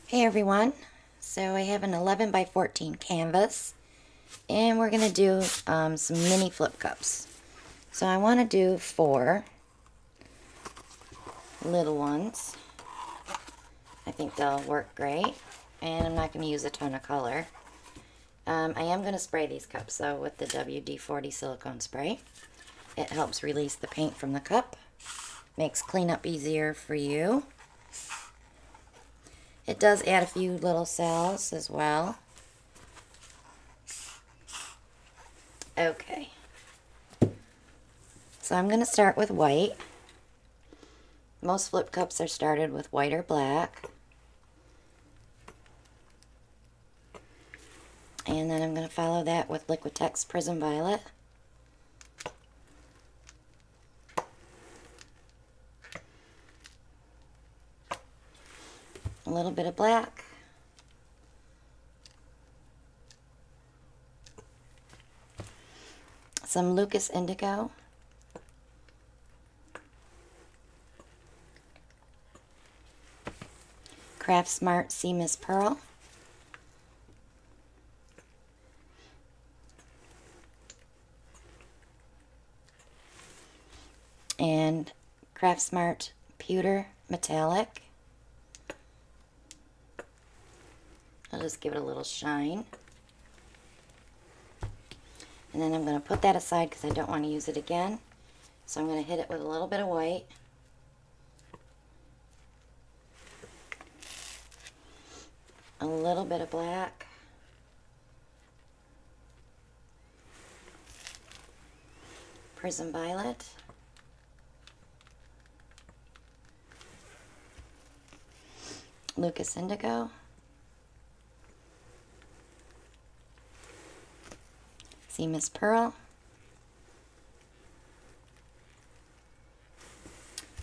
Hey everyone, so I have an 11 by 14 canvas and we're going to do some mini flip cups. So I want to do 4 little ones. I think they'll work great, and I'm not going to use a ton of color. I am going to spray these cups though with the WD-40 silicone spray. It helps release the paint from the cup, makes cleanup easier for you. It does add a few little cells as well. Okay. So I'm going to start with white. Most flip cups are started with white or black. And then I'm going to follow that with Liquitex Prism Violet. A little bit of black. Some Lucas Indigo. Craft Smart Sea Mist Pearl. And Craft Smart Pewter Metallic. I'll just give it a little shine. And then I'm going to put that aside because I don't want to use it again. So I'm going to hit it with a little bit of white. A little bit of black. Prism Violet. Lucas Indigo. Sea Mist Pearl.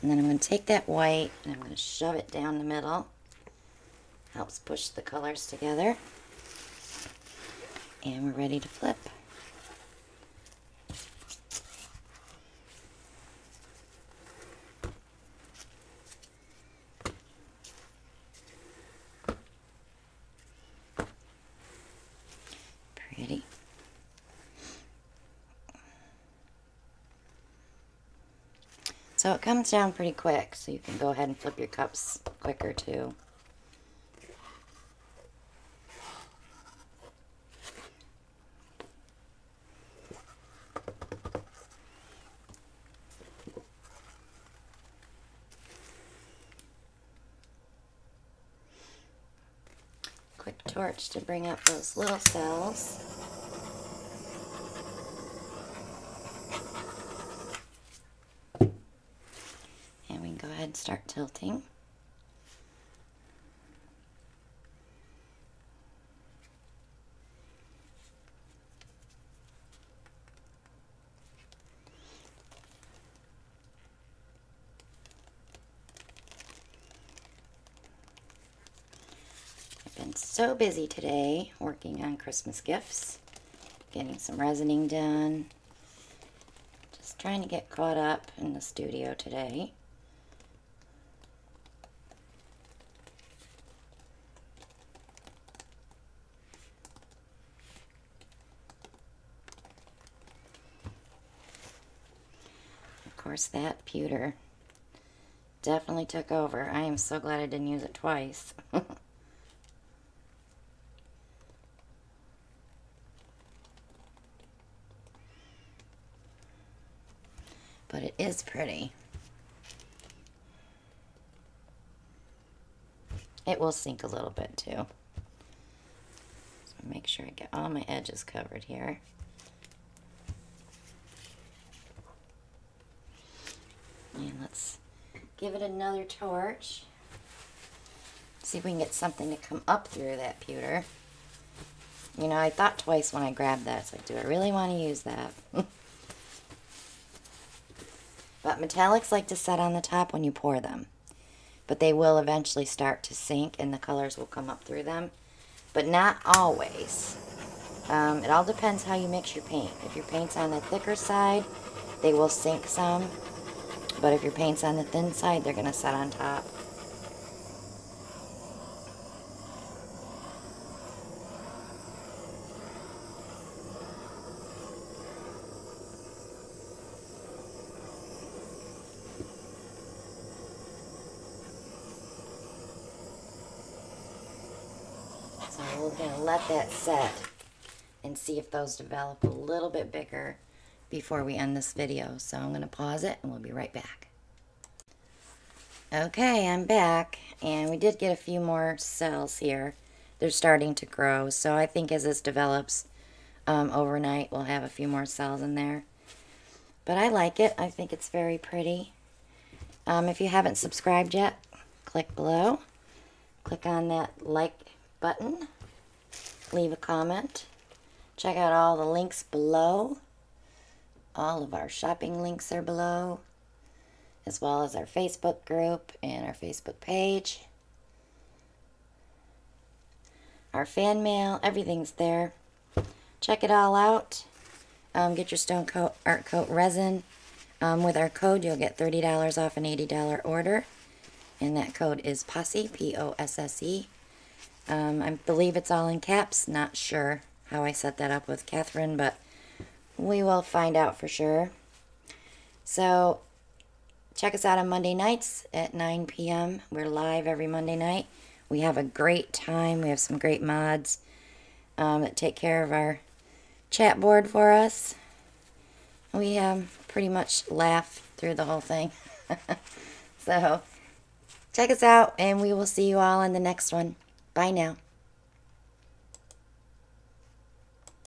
And then I'm going to take that white and I'm going to shove it down the middle. Helps push the colors together. And we're ready to flip. Pretty. So it comes down pretty quick, so you can go ahead and flip your cups quicker too. Quick torch to bring up those little cells. And we can go ahead and start tilting. Been so busy today working on Christmas gifts, getting some resining done, just trying to get caught up in the studio today. Of course, that pewter definitely took over. I am so glad I didn't use it twice. But it is pretty. It will sink a little bit too. So make sure I get all my edges covered here. And let's give it another torch. See if we can get something to come up through that pewter. You know, I thought twice when I grabbed that. It's like, do I really want to use that? But metallics like to set on the top when you pour them. But they will eventually start to sink and the colors will come up through them. But not always. It all depends how you mix your paint. If your paint's on the thicker side, they will sink some. But if your paint's on the thin side, they're going to set on top. we're going to let that set and see if those develop a little bit bigger before we end this video. So I'm going to pause it and we'll be right back. Okay, I'm back, and we did get a few more cells here. They're starting to grow, so I think as this develops overnight, we'll have a few more cells in there. But I like it. I think it's very pretty. If you haven't subscribed yet, click below. Click on that like button. Leave a comment. Check out all the links below. All of our shopping links are below, as well as our Facebook group and our Facebook page. Our fan mail, everything's there. Check it all out. Get your Stone Coat Art Coat resin. With our code, you'll get $30 off an $80 order. And that code is POSSE, P-O-S-S-E. I believe it's all in caps. Not sure how I set that up with Catherine, but we will find out for sure. So, check us out on Monday nights at 9 p.m. We're live every Monday night. We have a great time. We have some great mods that take care of our chat board for us. We pretty much laugh through the whole thing. So, check us out, and we will see you all in the next one. Bye now.